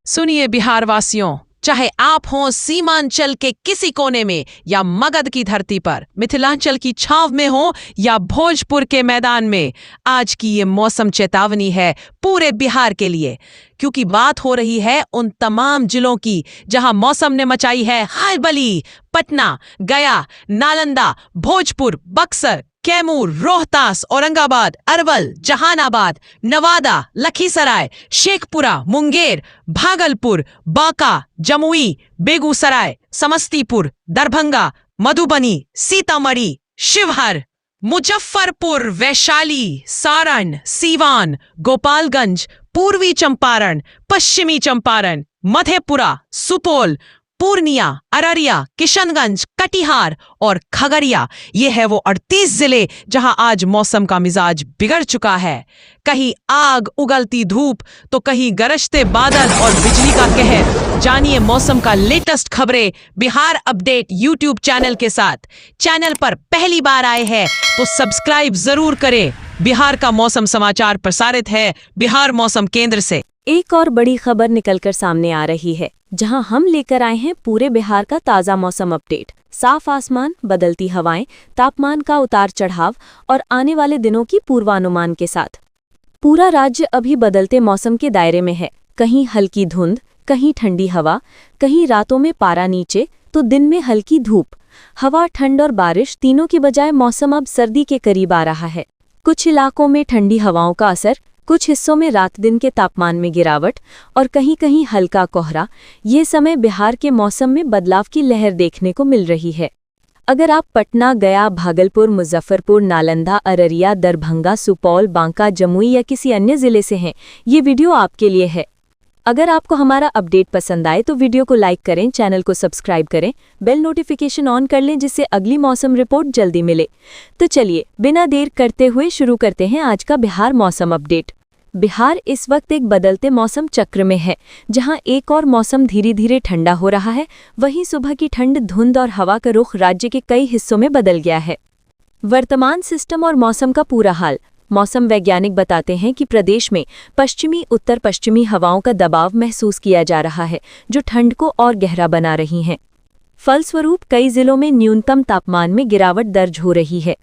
सुनिए बिहार वासियों, चाहे आप हों सीमांचल के किसी कोने में या मगध की धरती पर, मिथिलांचल की छाव में हो या भोजपुर के मैदान में, आज की ये मौसम चेतावनी है पूरे बिहार के लिए। क्योंकि बात हो रही है उन तमाम जिलों की जहां मौसम ने मचाई है हलबली। पटना, गया, नालंदा, भोजपुर, बक्सर, कैमूर, रोहतास, औरंगाबाद, अरवल, जहानाबाद, नवादा, लखीसराय, शेखपुरा, मुंगेर, भागलपुर, बांका, जमुई, बेगूसराय, समस्तीपुर, दरभंगा, मधुबनी, सीतामढ़ी, शिवहर, मुजफ्फरपुर, वैशाली, सारण, सीवान, गोपालगंज, पूर्वी चंपारण, पश्चिमी चंपारण, मधेपुरा, सुपौल, पूर्णिया, अररिया, किशनगंज, कटिहार और खगड़िया, ये है वो 38 जिले जहां आज मौसम का मिजाज बिगड़ चुका है। कहीं आग उगलती धूप तो कहीं गरजते बादल और बिजली का कहर। जानिए मौसम का लेटेस्ट खबरें बिहार अपडेट यूट्यूब चैनल के साथ। चैनल पर पहली बार आए हैं तो सब्सक्राइब जरूर करें। बिहार का मौसम समाचार प्रसारित है बिहार मौसम केंद्र से। एक और बड़ी खबर निकलकर सामने आ रही है, जहां हम लेकर आए हैं पूरे बिहार का ताज़ा मौसम अपडेट। साफ आसमान, बदलती हवाएं, तापमान का उतार चढ़ाव और आने वाले दिनों की पूर्वानुमान के साथ। पूरा राज्य अभी बदलते मौसम के दायरे में है। कहीं हल्की धुंध, कहीं ठंडी हवा, कहीं रातों में पारा नीचे तो दिन में हल्की धूप। हवा, ठंड और बारिश तीनों की बजाय मौसम अब सर्दी के करीब आ रहा है। कुछ इलाकों में ठंडी हवाओं का असर, कुछ हिस्सों में रात दिन के तापमान में गिरावट और कहीं कहीं हल्का कोहरा। ये समय बिहार के मौसम में बदलाव की लहर देखने को मिल रही है। अगर आप पटना, गया, भागलपुर, मुजफ्फरपुर, नालंदा, अररिया, दरभंगा, सुपौल, बांका, जमुई या किसी अन्य जिले से हैं, ये वीडियो आपके लिए है। अगर आपको हमारा अपडेट पसंद आए तो वीडियो को लाइक करें, चैनल को सब्सक्राइब करें, बेल नोटिफिकेशन ऑन कर लें जिससे अगली मौसम रिपोर्ट जल्दी मिले। तो चलिए बिना देर करते हुए शुरू करते हैं आज का बिहार मौसम अपडेट। बिहार इस वक्त एक बदलते मौसम चक्र में है, जहां एक और मौसम धीरे धीरे ठंडा हो रहा है, वहीं सुबह की ठंड, धुंध और हवा का रुख राज्य के कई हिस्सों में बदल गया है। वर्तमान सिस्टम और मौसम का पूरा हाल। मौसम वैज्ञानिक बताते हैं कि प्रदेश में पश्चिमी उत्तर पश्चिमी हवाओं का दबाव महसूस किया जा रहा है, जो ठंड को और गहरा बना रही हैं। फलस्वरूप कई जिलों में न्यूनतम तापमान में गिरावट दर्ज हो रही है।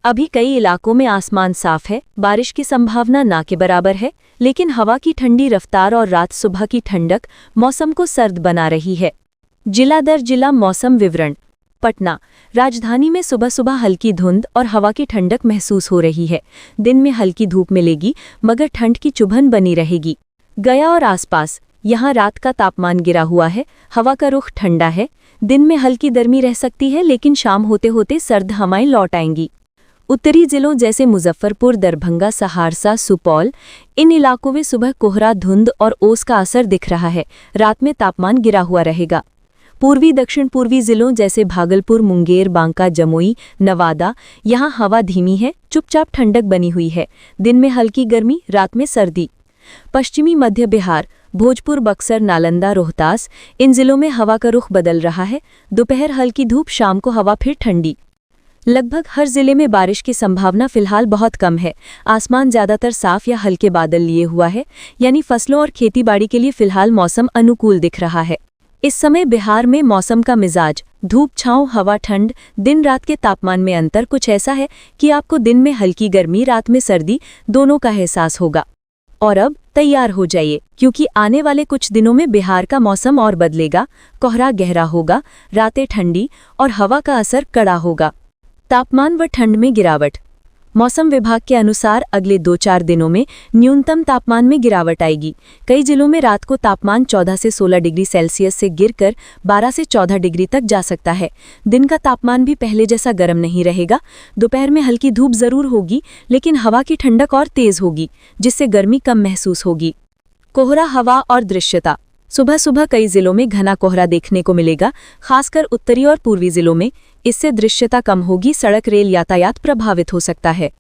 अभी कई इलाकों में आसमान साफ है, बारिश की संभावना ना के बराबर है, लेकिन हवा की ठंडी रफ्तार और रात सुबह की ठंडक मौसम को सर्द बना रही है। जिला दर जिला मौसम विवरण। पटना, राजधानी में सुबह सुबह हल्की धुंध और हवा की ठंडक महसूस हो रही है। दिन में हल्की धूप मिलेगी मगर ठंड की चुभन बनी रहेगी। गया और आसपास, यहाँ रात का तापमान गिरा हुआ है, हवा का रुख ठंडा है। दिन में हल्की गर्मी रह सकती है लेकिन शाम होते होते सर्द हवाएं लौट आएंगी। उत्तरी जिलों जैसे मुजफ्फरपुर, दरभंगा, सहारसा, सुपौल, इन इलाकों में सुबह कोहरा, धुंध और ओस का असर दिख रहा है। रात में तापमान गिरा हुआ रहेगा। पूर्वी दक्षिण पूर्वी जिलों जैसे भागलपुर, मुंगेर, बांका, जमुई, नवादा, यहाँ हवा धीमी है, चुपचाप ठंडक बनी हुई है। दिन में हल्की गर्मी, रात में सर्दी। पश्चिमी मध्य बिहार, भोजपुर, बक्सर, नालंदा, रोहतास, इन जिलों में हवा का रुख बदल रहा है। दोपहर हल्की धूप, शाम को हवा फिर ठंडी। लगभग हर जिले में बारिश की संभावना फिलहाल बहुत कम है। आसमान ज्यादातर साफ या हल्के बादल लिए हुआ है, यानी फसलों और खेतीबाड़ी के लिए फिलहाल मौसम अनुकूल दिख रहा है। इस समय बिहार में मौसम का मिजाज धूप छांव, हवा ठंड, दिन रात के तापमान में अंतर कुछ ऐसा है कि आपको दिन में हल्की गर्मी, रात में सर्दी दोनों का एहसास होगा। और अब तैयार हो जाइए, क्योंकि आने वाले कुछ दिनों में बिहार का मौसम और बदलेगा। कोहरा गहरा होगा, रातें ठंडी और हवा का असर कड़ा होगा। तापमान व ठंड में गिरावट। मौसम विभाग के अनुसार अगले 2-4 दिनों में न्यूनतम तापमान में गिरावट आएगी। कई जिलों में रात को तापमान 14 से 16 डिग्री सेल्सियस से गिरकर 12 से 14 डिग्री तक जा सकता है। दिन का तापमान भी पहले जैसा गर्म नहीं रहेगा। दोपहर में हल्की धूप जरूर होगी, लेकिन हवा की ठंडक और तेज होगी, जिससे गर्मी कम महसूस होगी। कोहरा, हवा और दृश्यता। सुबह सुबह कई जिलों में घना कोहरा देखने को मिलेगा, खासकर उत्तरी और पूर्वी जिलों में। इससे दृश्यता कम होगी, सड़क रेल यातायात प्रभावित हो सकता है।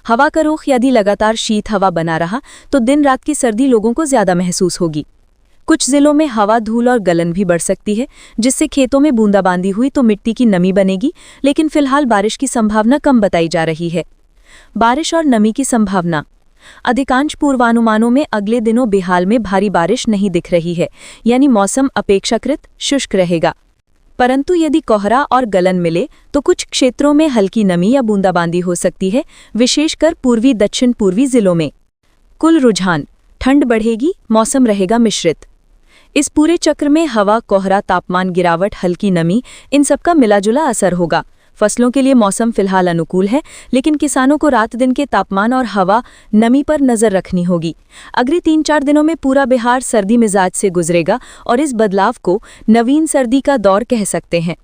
हवा का रुख यदि लगातार शीत हवा बना रहा तो दिन रात की सर्दी लोगों को ज्यादा महसूस होगी। कुछ जिलों में हवा, धूल और गलन भी बढ़ सकती है, जिससे खेतों में बूंदाबांदी हुई तो मिट्टी की नमी बनेगी, लेकिन फिलहाल बारिश की संभावना कम बताई जा रही है। बारिश और नमी की संभावना। अधिकांश पूर्वानुमानों में अगले दिनों बेहाल में भारी बारिश नहीं दिख रही है, यानी मौसम अपेक्षाकृत शुष्क रहेगा। परंतु यदि कोहरा और गलन मिले तो कुछ क्षेत्रों में हल्की नमी या बूंदाबांदी हो सकती है, विशेषकर पूर्वी दक्षिण पूर्वी जिलों में। कुल रुझान: ठंड बढ़ेगी, मौसम रहेगा मिश्रित। इस पूरे चक्र में हवा, कोहरा, तापमान गिरावट, हल्की नमी, इन सबका मिलाजुला असर होगा। फसलों के लिए मौसम फिलहाल अनुकूल है, लेकिन किसानों को रात दिन के तापमान और हवा नमी पर नजर रखनी होगी। अगले 3-4 दिनों में पूरा बिहार सर्दी मिजाज से गुजरेगा और इस बदलाव को नवीन सर्दी का दौर कह सकते हैं।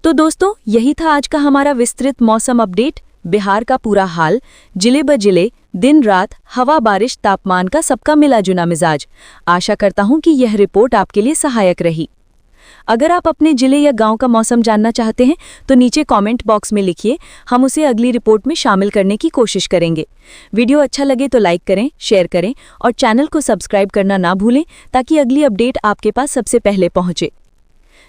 तो दोस्तों, यही था आज का हमारा विस्तृत मौसम अपडेट। बिहार का पूरा हाल, जिले ब जिले, दिन रात, हवा, बारिश, तापमान का सबका मिला जुना मिजाज। आशा करता हूं कि यह रिपोर्ट आपके लिए सहायक रही। अगर आप अपने जिले या गांव का मौसम जानना चाहते हैं तो नीचे कमेंट बॉक्स में लिखिए, हम उसे अगली रिपोर्ट में शामिल करने की कोशिश करेंगे। वीडियो अच्छा लगे तो लाइक करें, शेयर करें और चैनल को सब्सक्राइब करना ना भूलें, ताकि अगली अपडेट आपके पास सबसे पहले पहुंचे।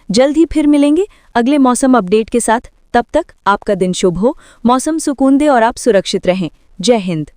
जल्द ही फिर मिलेंगे अगले मौसम अपडेट के साथ। तब तक आपका दिन शुभ हो, मौसम सुकून दे और आप सुरक्षित रहें। जय हिंद।